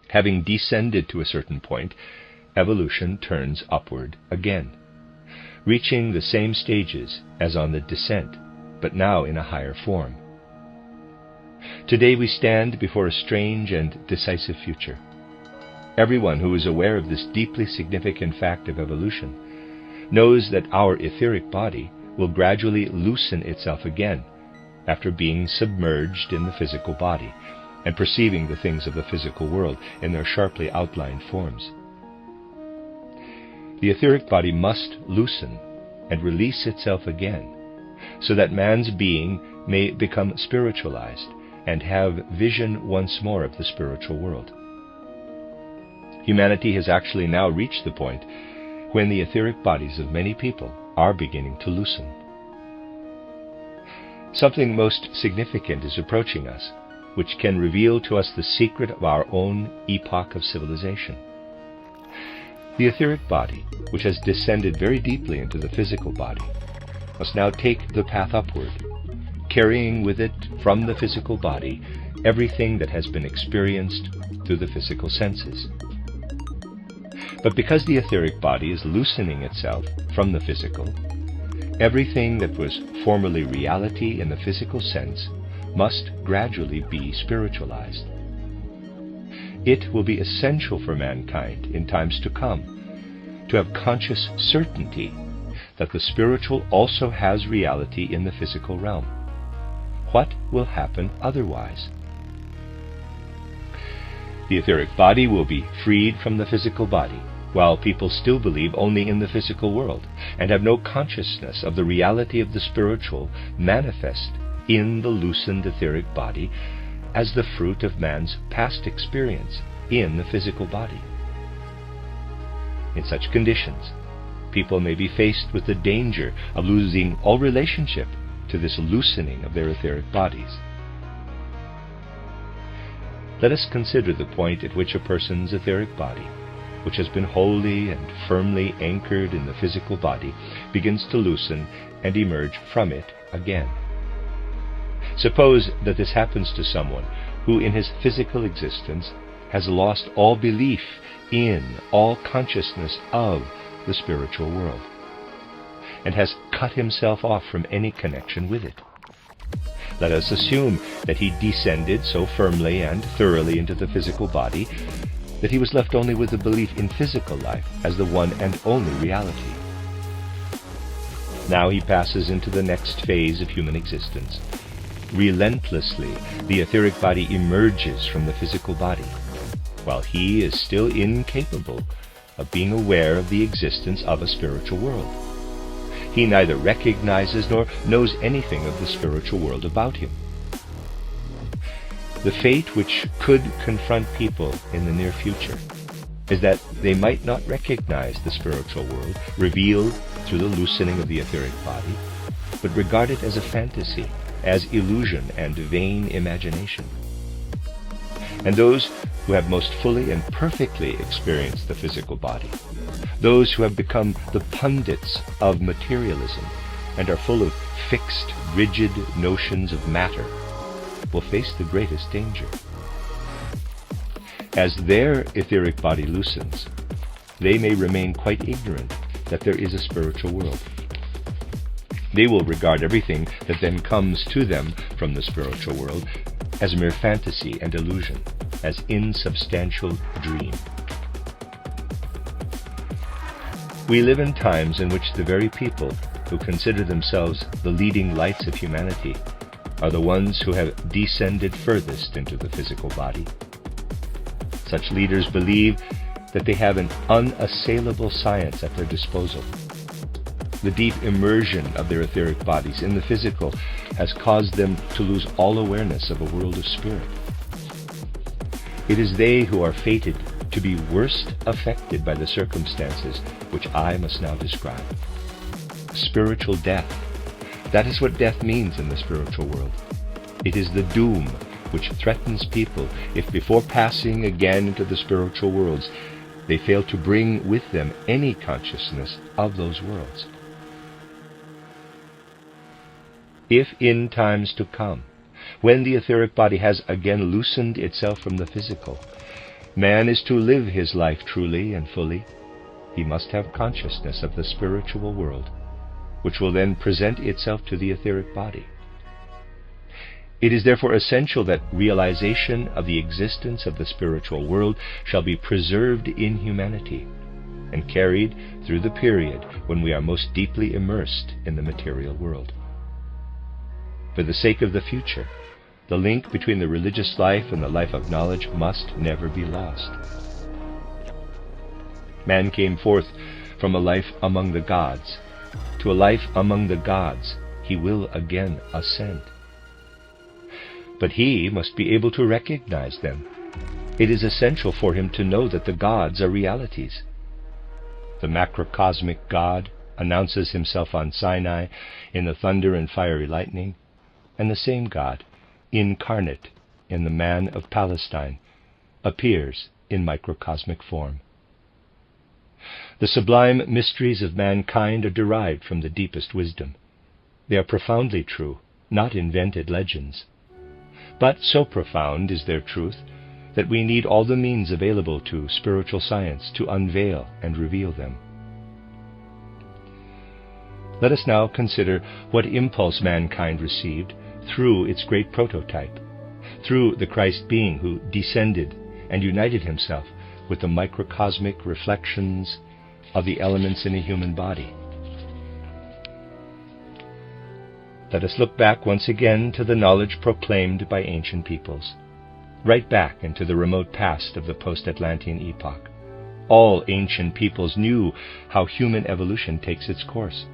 Having descended to a certain point, evolution turns upward again, reaching the same stages as on the descent, but now in a higher form. Today we stand before a strange and decisive future. Everyone who is aware of this deeply significant fact of evolution knows that our etheric body will gradually loosen itself again after being submerged in the physical body and perceiving the things of the physical world in their sharply outlined forms. The etheric body must loosen and release itself again, so that man's being may become spiritualized and have vision once more of the spiritual world. Humanity has actually now reached the point when the etheric bodies of many people are beginning to loosen. Something most significant is approaching us, which can reveal to us the secret of our own epoch of civilization. The etheric body, which has descended very deeply into the physical body, must now take the path upward, carrying with it from the physical body everything that has been experienced through the physical senses. But because the etheric body is loosening itself from the physical, everything that was formerly reality in the physical sense must gradually be spiritualized. It will be essential for mankind in times to come to have conscious certainty that the spiritual also has reality in the physical realm. What will happen otherwise? The etheric body will be freed from the physical body, while people still believe only in the physical world and have no consciousness of the reality of the spiritual manifest in the loosened etheric body as the fruit of man's past experience in the physical body. In such conditions, people may be faced with the danger of losing all relationship to this loosening of their etheric bodies. Let us consider the point at which a person's etheric body, which has been wholly and firmly anchored in the physical body, begins to loosen and emerge from it again. Suppose that this happens to someone who in his physical existence has lost all belief in, all consciousness of the spiritual world, and has cut himself off from any connection with it. Let us assume that he descended so firmly and thoroughly into the physical body that he was left only with the belief in physical life as the one and only reality. Now he passes into the next phase of human existence. Relentlessly, the etheric body emerges from the physical body, while he is still incapable of being aware of the existence of a spiritual world. He neither recognizes nor knows anything of the spiritual world about him. The fate which could confront people in the near future is that they might not recognize the spiritual world revealed through the loosening of the etheric body, but regard it as a fantasy, as illusion and vain imagination. And those who have most fully and perfectly experienced the physical body, those who have become the pundits of materialism and are full of fixed, rigid notions of matter, will face the greatest danger. As their etheric body loosens, they may remain quite ignorant that there is a spiritual world. They will regard everything that then comes to them from the spiritual world as mere fantasy and illusion, as insubstantial dream. We live in times in which the very people who consider themselves the leading lights of humanity are the ones who have descended furthest into the physical body. Such leaders believe that they have an unassailable science at their disposal. The deep immersion of their etheric bodies in the physical has caused them to lose all awareness of a world of spirit. It is they who are fated to be worst affected by the circumstances which I must now describe. Spiritual death. That is what death means in the spiritual world. It is the doom which threatens people if before passing again into the spiritual worlds they fail to bring with them any consciousness of those worlds. If in times to come, when the etheric body has again loosened itself from the physical, man is to live his life truly and fully, he must have consciousness of the spiritual world, which will then present itself to the etheric body. It is therefore essential that realization of the existence of the spiritual world shall be preserved in humanity and carried through the period when we are most deeply immersed in the material world. For the sake of the future, the link between the religious life and the life of knowledge must never be lost. Man came forth from a life among the gods. To a life among the gods he will again ascend. But he must be able to recognize them. It is essential for him to know that the gods are realities. The macrocosmic God announces himself on Sinai in the thunder and fiery lightning, and the same God, incarnate in the man of Palestine, appears in microcosmic form. The sublime mysteries of mankind are derived from the deepest wisdom. They are profoundly true, not invented legends. But so profound is their truth that we need all the means available to spiritual science to unveil and reveal them. Let us now consider what impulse mankind received through its great prototype, through the Christ being who descended and united himself with the microcosmic reflections of the elements in a human body. Let us look back once again to the knowledge proclaimed by ancient peoples, right back into the remote past of the post-Atlantean epoch. All ancient peoples knew how human evolution takes its course.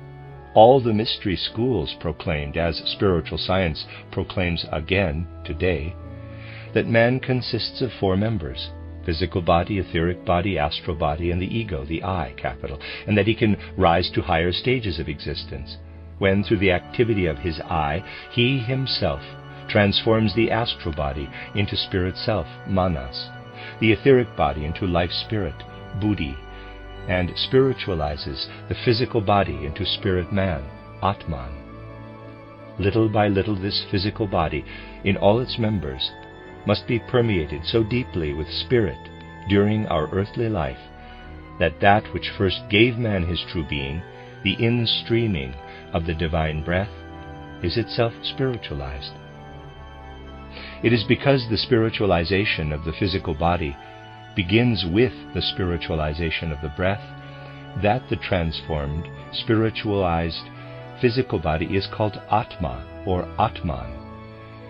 All the mystery schools proclaimed, as spiritual science proclaims again today, that man consists of 4 members: physical body, etheric body, astral body, and the ego, the I, capital, and that he can rise to higher stages of existence, when through the activity of his I, he himself transforms the astral body into spirit self, manas, the etheric body into life spirit, buddhi, and spiritualizes the physical body into spirit man, atman. Little by little this physical body, in all its members, must be permeated so deeply with spirit during our earthly life that that which first gave man his true being, the in-streaming of the divine breath, is itself spiritualized. It is because the spiritualization of the physical body begins with the spiritualization of the breath that the transformed, spiritualized physical body is called Atma or Atman,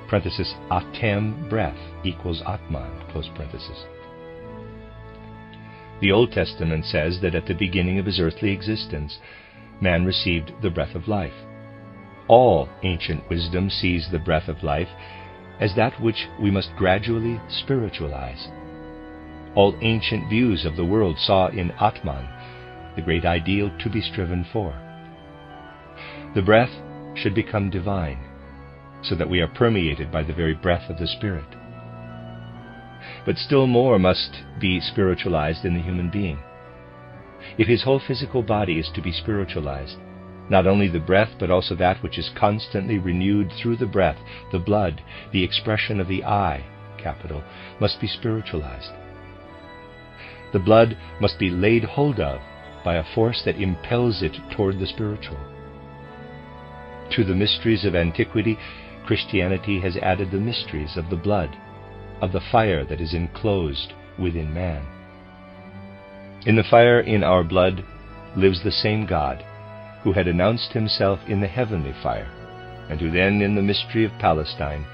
parenthesis, Atem, breath, equals Atman, close parenthesis. The Old Testament says that at the beginning of his earthly existence, man received the breath of life. All ancient wisdom sees the breath of life as that which we must gradually spiritualize. All ancient views of the world saw in Atman the great ideal to be striven for. The breath should become divine, so that we are permeated by the very breath of the Spirit. But still more must be spiritualized in the human being. If his whole physical body is to be spiritualized, not only the breath but also that which is constantly renewed through the breath, the blood, the expression of the I, capital, must be spiritualized. The blood must be laid hold of by a force that impels it toward the spiritual. To the mysteries of antiquity, Christianity has added the mysteries of the blood, of the fire that is enclosed within man. In the fire in our blood lives the same God who had announced himself in the heavenly fire, and who then, in the mystery of Palestine,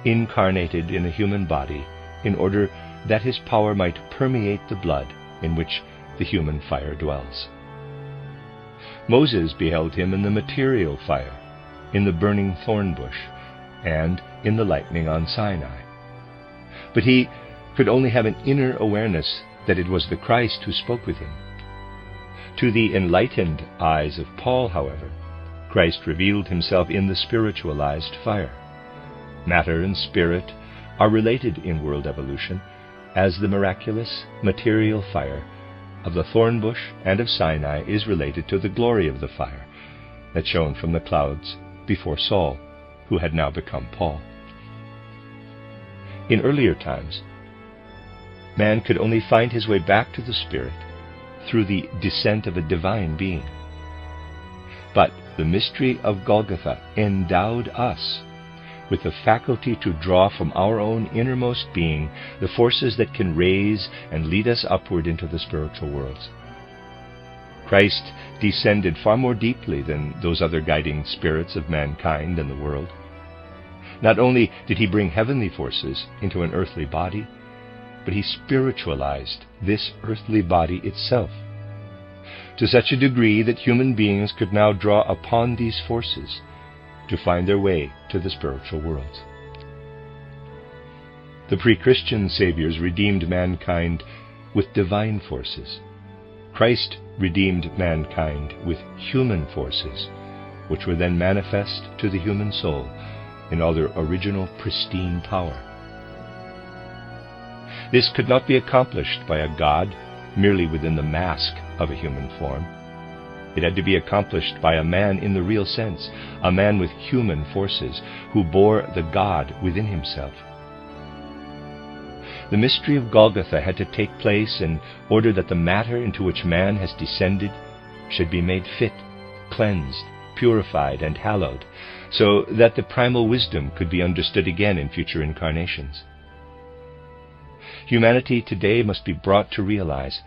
incarnated in a human body in order that his power might permeate the blood in which the human fire dwells. Moses beheld him in the material fire, in the burning thorn bush, and in the lightning on Sinai. But he could only have an inner awareness that it was the Christ who spoke with him. To the enlightened eyes of Paul, however, Christ revealed himself in the spiritualized fire. Matter and spirit are related in world evolution, as the miraculous material fire of the thorn bush and of Sinai is related to the glory of the fire that shone from the clouds before Saul, who had now become Paul. In earlier times, man could only find his way back to the Spirit through the descent of a divine being. But the mystery of Golgotha endowed us with the faculty to draw from our own innermost being the forces that can raise and lead us upward into the spiritual worlds. Christ descended far more deeply than those other guiding spirits of mankind and the world. Not only did he bring heavenly forces into an earthly body, but he spiritualized this earthly body itself, to such a degree that human beings could now draw upon these forces to find their way to the spiritual worlds. The pre-Christian saviors redeemed mankind with divine forces. Christ redeemed mankind with human forces, which were then manifest to the human soul in all their original pristine power. This could not be accomplished by a God merely within the mask of a human form. It had to be accomplished by a man in the real sense, a man with human forces, who bore the God within himself. The mystery of Golgotha had to take place in order that the matter into which man has descended should be made fit, cleansed, purified, and hallowed, so that the primal wisdom could be understood again in future incarnations. Humanity today must be brought to realize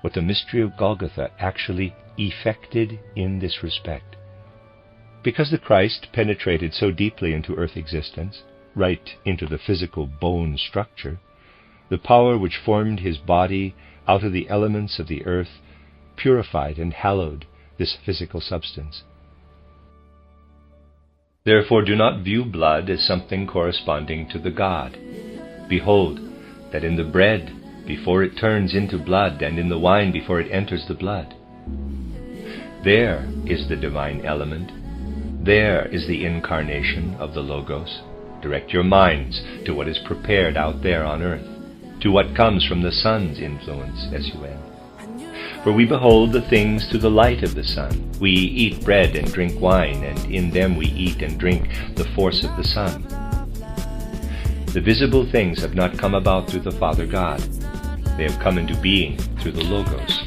what the mystery of Golgotha actually effected in this respect. Because the Christ penetrated so deeply into earth existence, right into the physical bone structure, the power which formed his body out of the elements of the earth purified and hallowed this physical substance. Therefore do not view blood as something corresponding to the God. Behold, that in the bread before it turns into blood, and in the wine before it enters the blood, there is the divine element. There is the incarnation of the Logos. Direct your minds to what is prepared out there on earth, to what comes from the sun's influence, S-U-N. For we behold the things through the light of the sun. We eat bread and drink wine, and in them we eat and drink the force of the sun. The visible things have not come about through the Father God. They have come into being through the Logos.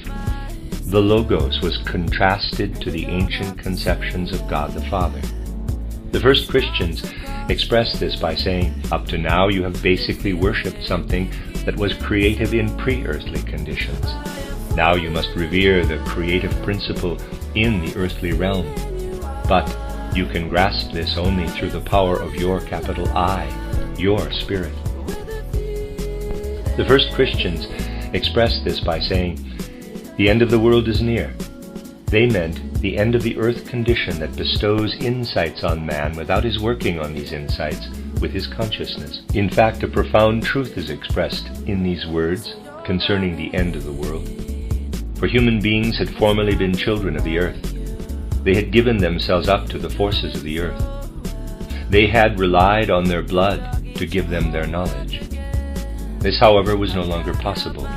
The Logos was contrasted to the ancient conceptions of God the Father. The first Christians expressed this by saying, up to now you have basically worshipped something that was creative in pre-earthly conditions. Now you must revere the creative principle in the earthly realm. But you can grasp this only through the power of your capital I, your spirit. The first Christians expressed this by saying, the end of the world is near. They meant the end of the earth condition that bestows insights on man without his working on these insights with his consciousness. In fact, a profound truth is expressed in these words concerning the end of the world. For human beings had formerly been children of the earth. They had given themselves up to the forces of the earth. They had relied on their blood to give them their knowledge. This, however, was no longer possible.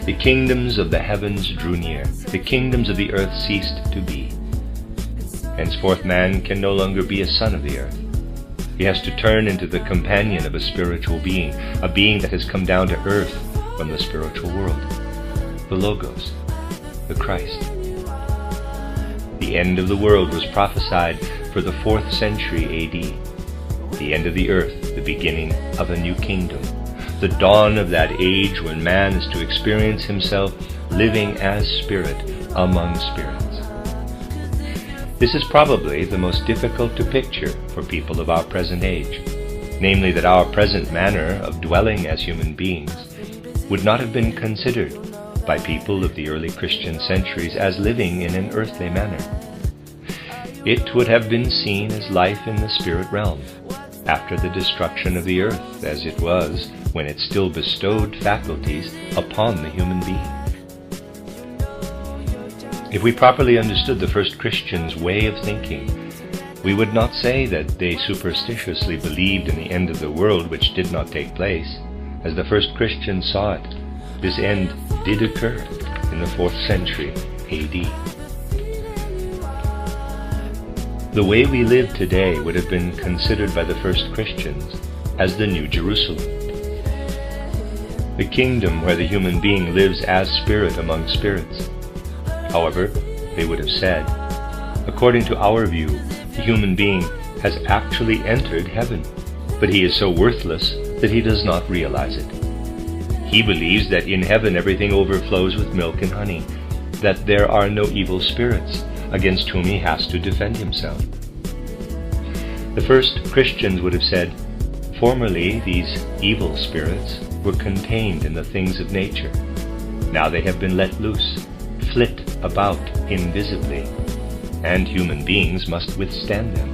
The kingdoms of the heavens drew near. The kingdoms of the earth ceased to be. Henceforth man can no longer be a son of the earth. He has to turn into the companion of a spiritual being, a being that has come down to earth from the spiritual world, the Logos, the Christ. The end of the world was prophesied for the 4th century A.D., the end of the earth, the beginning of a new kingdom, the dawn of that age when man is to experience himself living as spirit among spirits. This is probably the most difficult to picture for people of our present age, namely that our present manner of dwelling as human beings would not have been considered by people of the early Christian centuries as living in an earthly manner. It would have been seen as life in the spirit realm, after the destruction of the earth, as it was when it still bestowed faculties upon the human being. If we properly understood the first Christians' way of thinking, we would not say that they superstitiously believed in the end of the world which did not take place. As the first Christians saw it, this end did occur in the 4th century A.D. The way we live today would have been considered by the first Christians as the New Jerusalem. the kingdom where the human being lives as spirit among spirits. However, they would have said, according to our view, the human being has actually entered heaven, but he is so worthless that he does not realize it. He believes that in heaven everything overflows with milk and honey, that there are no evil spirits against whom he has to defend himself. The first Christians would have said, formerly these evil spirits were contained in the things of nature. Now they have been let loose, flit about invisibly, and human beings must withstand them.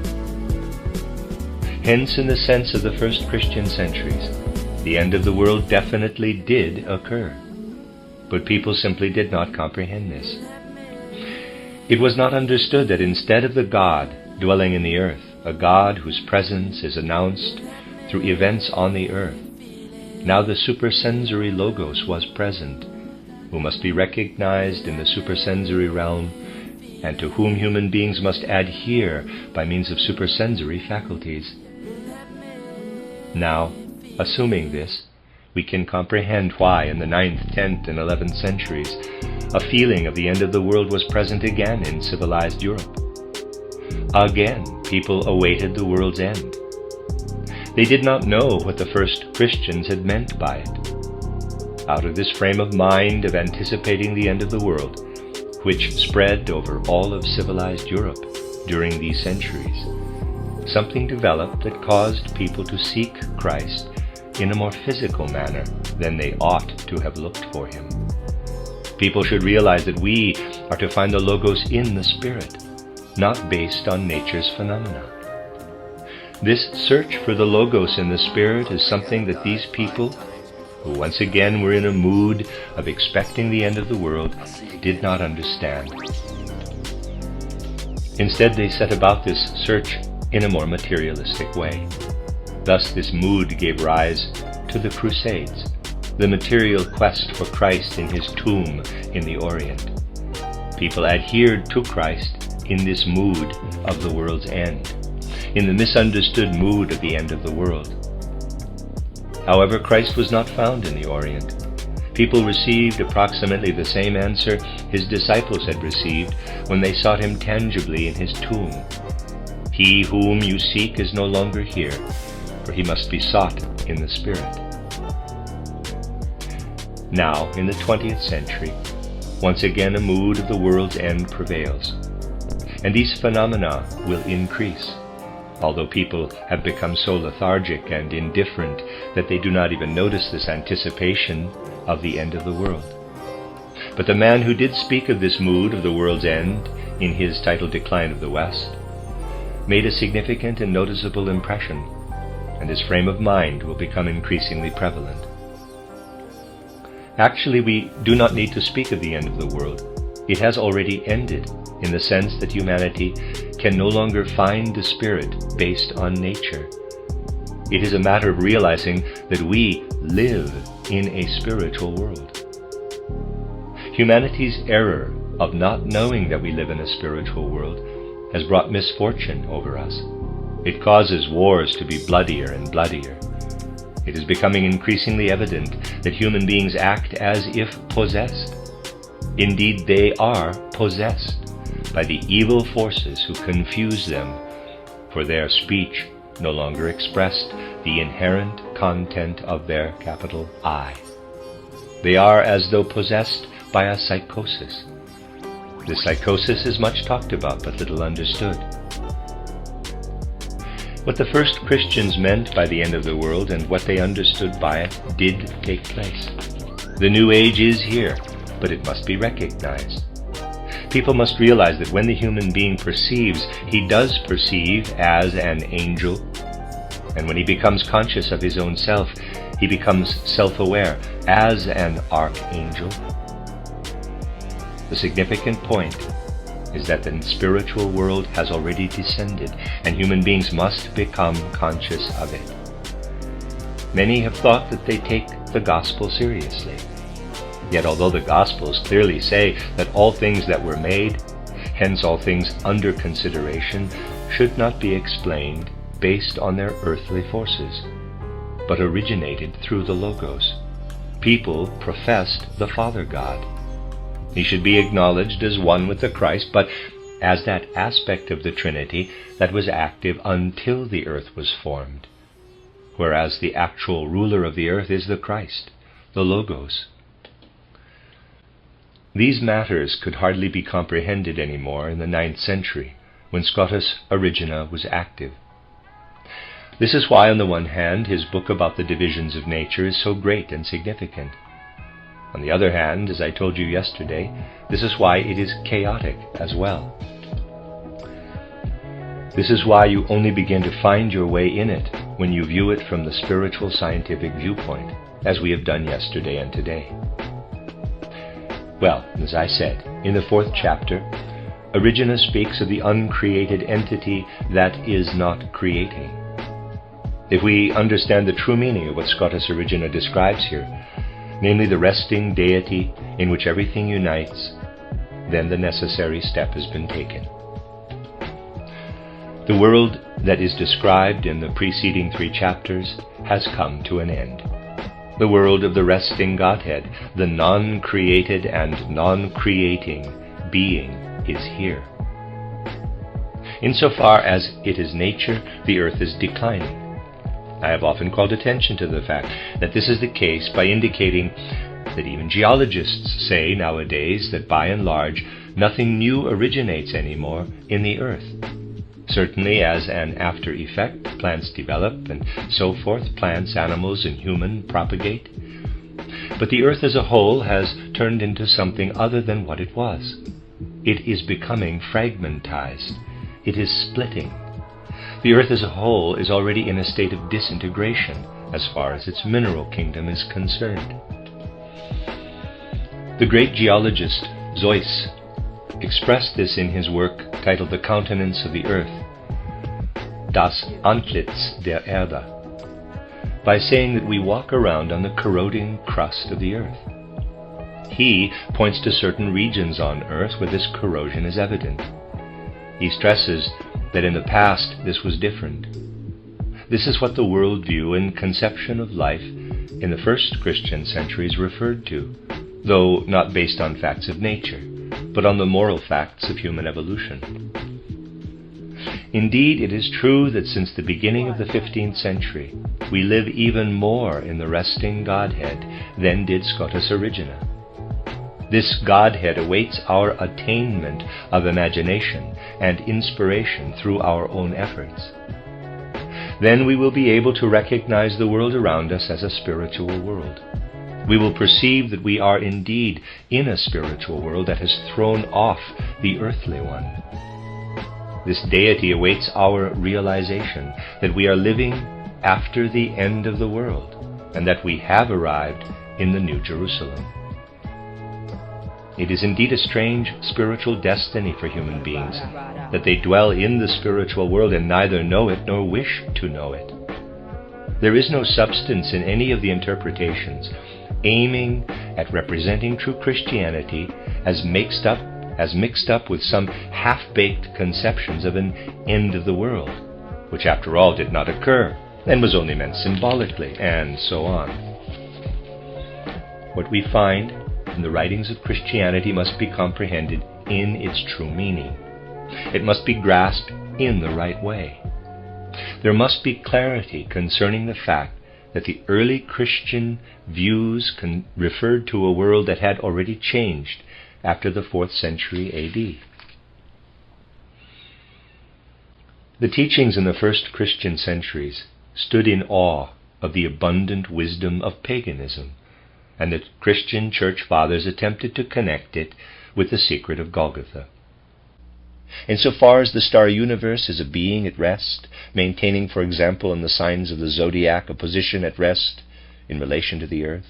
Hence, in the sense of the first Christian centuries, the end of the world definitely did occur, but people simply did not comprehend this. It was not understood that instead of the God dwelling in the earth, a God whose presence is announced through events on the earth, now the supersensory Logos was present, who must be recognized in the supersensory realm, and to whom human beings must adhere by means of supersensory faculties. Now, assuming this, we can comprehend why in the 9th, 10th, and 11th centuries a feeling of the end of the world was present again in civilized Europe. Again, people awaited the world's end. They did not know what the first Christians had meant by it. Out of this frame of mind of anticipating the end of the world, which spread over all of civilized Europe during these centuries, something developed that caused people to seek Christ in a more physical manner than they ought to have looked for him. People should realize that we are to find the Logos in the Spirit, not based on nature's phenomena. This search for the Logos in the Spirit is something that these people, who once again were in a mood of expecting the end of the world, did not understand. Instead, they set about this search in a more materialistic way. Thus, this mood gave rise to the Crusades, the material quest for Christ in his tomb in the Orient. People adhered to Christ in this mood of the world's end, in the misunderstood mood of the end of the world. However, Christ was not found in the Orient. People received approximately the same answer his disciples had received when they sought him tangibly in his tomb. He whom you seek is no longer here, for he must be sought in the Spirit. Now, in the 20th century, once again a mood of the world's end prevails, and these phenomena will increase, although people have become so lethargic and indifferent that they do not even notice this anticipation of the end of the world. But the man who did speak of this mood of the world's end in his title Decline of the West made a significant and noticeable impression, and his frame of mind will become increasingly prevalent. Actually, we do not need to speak of the end of the world. It has already ended, in the sense that humanity can no longer find the Spirit based on nature. It is a matter of realizing that we live in a spiritual world. Humanity's error of not knowing that we live in a spiritual world has brought misfortune over us. It causes wars to be bloodier and bloodier. It is becoming increasingly evident that human beings act as if possessed. Indeed, they are possessed by the evil forces who confuse them, for their speech no longer expressed the inherent content of their capital I. They are as though possessed by a psychosis. This psychosis is much talked about but little understood. What the first Christians meant by the end of the world and what they understood by it did take place. The new age is here, but it must be recognized. People must realize that when the human being perceives, he does perceive as an angel, and when he becomes conscious of his own self, he becomes self-aware as an archangel. The significant point is that the spiritual world has already descended, and human beings must become conscious of it. Many have thought that they take the gospel seriously. Yet although the Gospels clearly say that all things that were made, hence all things under consideration, should not be explained based on their earthly forces, but originated through the Logos, people professed the Father God. He should be acknowledged as one with the Christ, but as that aspect of the Trinity that was active until the earth was formed, whereas the actual ruler of the earth is the Christ, the Logos. These matters could hardly be comprehended any more in the 9th century, when Scotus Erigena was active. This is why, on the one hand, his book about the divisions of nature is so great and significant. On the other hand, as I told you yesterday, this is why it is chaotic as well. This is why you only begin to find your way in it when you view it from the spiritual scientific viewpoint, as we have done yesterday and today. Well, as I said, in the 4th chapter, Erigena speaks of the uncreated entity that is not creating. If we understand the true meaning of what Scotus Erigena describes here, namely the resting deity in which everything unites, then the necessary step has been taken. The world that is described in the preceding 3 chapters has come to an end. The world of the resting Godhead, the non-created and non-creating being, is here. Insofar as it is nature, the earth is declining. I have often called attention to the fact that this is the case by indicating that even geologists say nowadays that by and large nothing new originates anymore in the earth. Certainly as an after effect, plants develop and so forth, plants, animals, and human propagate. But the earth as a whole has turned into something other than what it was. It is becoming fragmentized. It is splitting. The earth as a whole is already in a state of disintegration as far as its mineral kingdom is concerned. The great geologist Zeus expressed this in his work titled The Countenance of the Earth, Das Antlitz der Erde, by saying that we walk around on the corroding crust of the earth. He points to certain regions on earth where this corrosion is evident. He stresses that in the past this was different. This is what the worldview and conception of life in the first Christian centuries referred to, though not based on facts of nature, but on the moral facts of human evolution. Indeed, it is true that since the beginning of the 15th century, we live even more in the resting Godhead than did Scotus Erigena. This Godhead awaits our attainment of imagination and inspiration through our own efforts. Then we will be able to recognize the world around us as a spiritual world. We will perceive that we are indeed in a spiritual world that has thrown off the earthly one. This deity awaits our realization that we are living after the end of the world, and that we have arrived in the New Jerusalem. It is indeed a strange spiritual destiny for human beings, that they dwell in the spiritual world and neither know it nor wish to know it. There is no substance in any of the interpretations aiming at representing true Christianity as mixed up with some half-baked conceptions of an end of the world, which after all did not occur and was only meant symbolically, and so on. What we find in the writings of Christianity must be comprehended in its true meaning. It must be grasped in the right way. There must be clarity concerning the fact that the early Christian views referred to a world that had already changed after the 4th century A.D. The teachings in the first Christian centuries stood in awe of the abundant wisdom of paganism, and the Christian church fathers attempted to connect it with the secret of Golgotha. Insofar as the star universe is a being at rest, maintaining, for example, in the signs of the zodiac a position at rest in relation to the earth,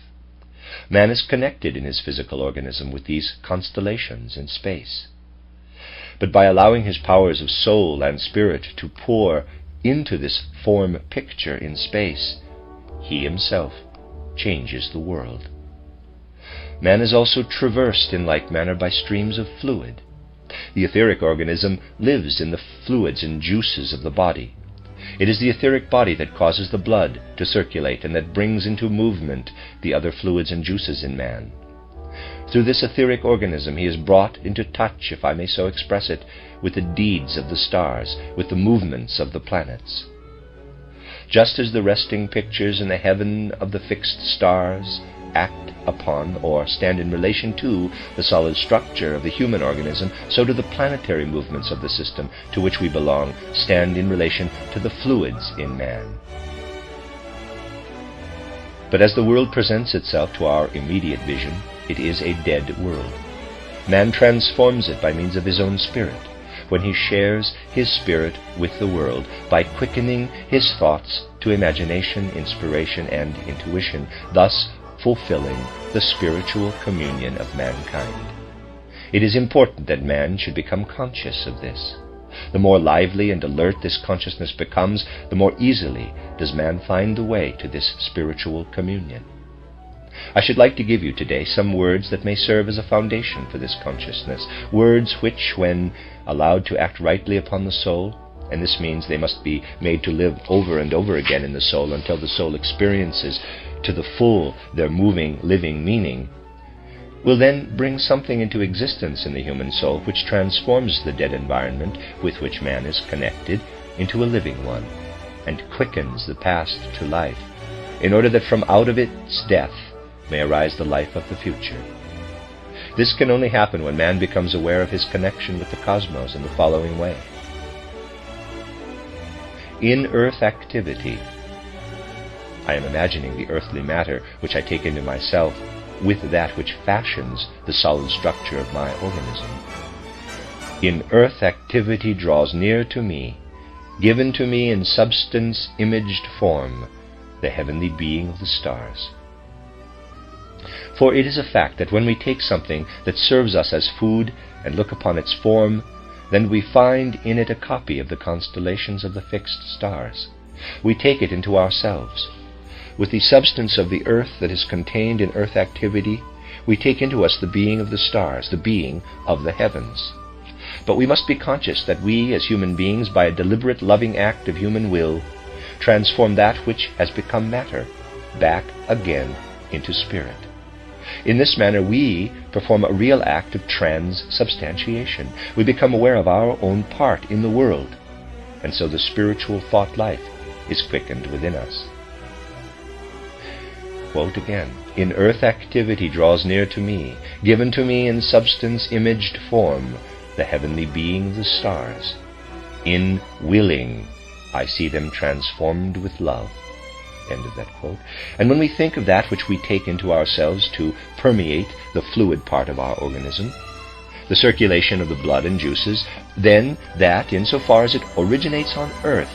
man is connected in his physical organism with these constellations in space. But by allowing his powers of soul and spirit to pour into this form picture in space, he himself changes the world. Man is also traversed in like manner by streams of fluid. The etheric organism lives in the fluids and juices of the body. It is the etheric body that causes the blood to circulate and that brings into movement the other fluids and juices in man. Through this etheric organism he is brought into touch, if I may so express it, with the deeds of the stars, with the movements of the planets. Just as the resting pictures in the heaven of the fixed stars act upon or stand in relation to the solid structure of the human organism, so do the planetary movements of the system to which we belong stand in relation to the fluids in man. But as the world presents itself to our immediate vision, it is a dead world. Man transforms it by means of his own spirit, when he shares his spirit with the world by quickening his thoughts to imagination, inspiration, and intuition, thus fulfilling the spiritual communion of mankind. It is important that man should become conscious of this. The more lively and alert this consciousness becomes, the more easily does man find the way to this spiritual communion. I should like to give you today some words that may serve as a foundation for this consciousness, words which, when allowed to act rightly upon the soul, and this means they must be made to live over and over again in the soul until the soul experiences to the full their moving, living meaning, will then bring something into existence in the human soul which transforms the dead environment with which man is connected into a living one, and quickens the past to life, in order that from out of its death may arise the life of the future. This can only happen when man becomes aware of his connection with the cosmos in the following way. In earth activity, I am imagining the earthly matter which I take into myself with that which fashions the solid structure of my organism. In earth activity draws near to me, given to me in substance imaged form, the heavenly being of the stars. For it is a fact that when we take something that serves us as food and look upon its form, then we find in it a copy of the constellations of the fixed stars. We take it into ourselves. With the substance of the earth that is contained in earth activity, we take into us the being of the stars, the being of the heavens. But we must be conscious that we, as human beings, by a deliberate loving act of human will, transform that which has become matter back again into spirit. In this manner we perform a real act of transubstantiation. We become aware of our own part in the world, and so the spiritual thought life is quickened within us. Quote again, in earth activity draws near to me, given to me in substance imaged form, the heavenly being of the stars. In willing, I see them transformed with love. End of that quote. And when we think of that which we take into ourselves to permeate the fluid part of our organism, the circulation of the blood and juices, then that, insofar as it originates on earth,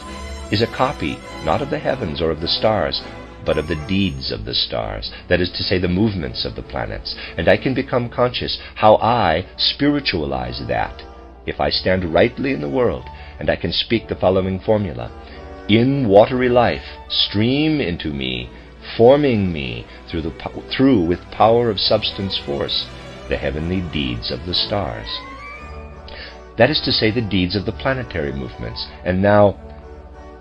is a copy, not of the heavens or of the stars, but of the deeds of the stars, that is to say, the movements of the planets. And I can become conscious how I spiritualize that, if I stand rightly in the world, and I can speak the following formula. In watery life, stream into me, forming me through with power of substance force, the heavenly deeds of the stars. That is to say, the deeds of the planetary movements. And now,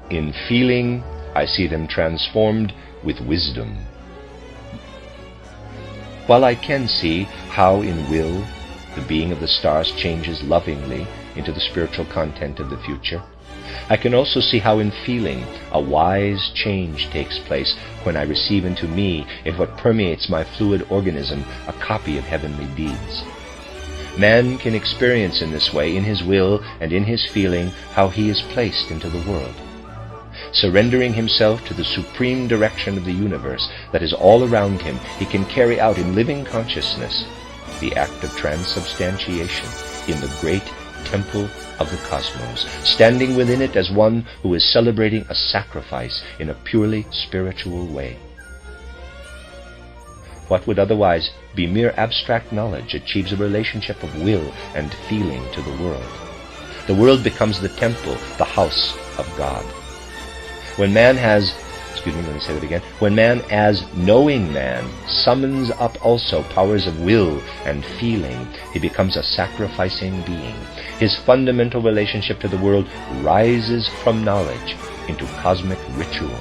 in feeling, I see them transformed with wisdom. While I can see how in will the being of the stars changes lovingly into the spiritual content of the future, I can also see how in feeling a wise change takes place when I receive into me, in what permeates my fluid organism, a copy of heavenly deeds. Man can experience in this way, in his will and in his feeling, how he is placed into the world. Surrendering himself to the supreme direction of the universe that is all around him, he can carry out in living consciousness the act of transubstantiation in the great temple of the cosmos, standing within it as one who is celebrating a sacrifice in a purely spiritual way. What would otherwise be mere abstract knowledge achieves a relationship of will and feeling to the world. The world becomes the temple, the house of God. When man as knowing man summons up also powers of will and feeling, he becomes a sacrificing being. His fundamental relationship to the world rises from knowledge, into cosmic ritual.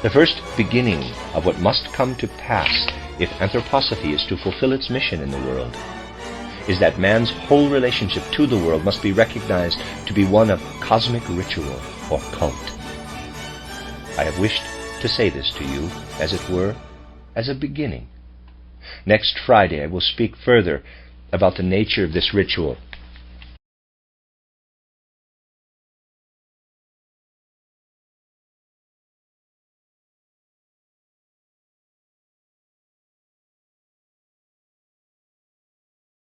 The first beginning of what must come to pass if anthroposophy is to fulfill its mission in the world is that man's whole relationship to the world must be recognized to be one of cosmic ritual or cult. I have wished to say this to you, as it were, as a beginning. Next Friday I will speak further about the nature of this ritual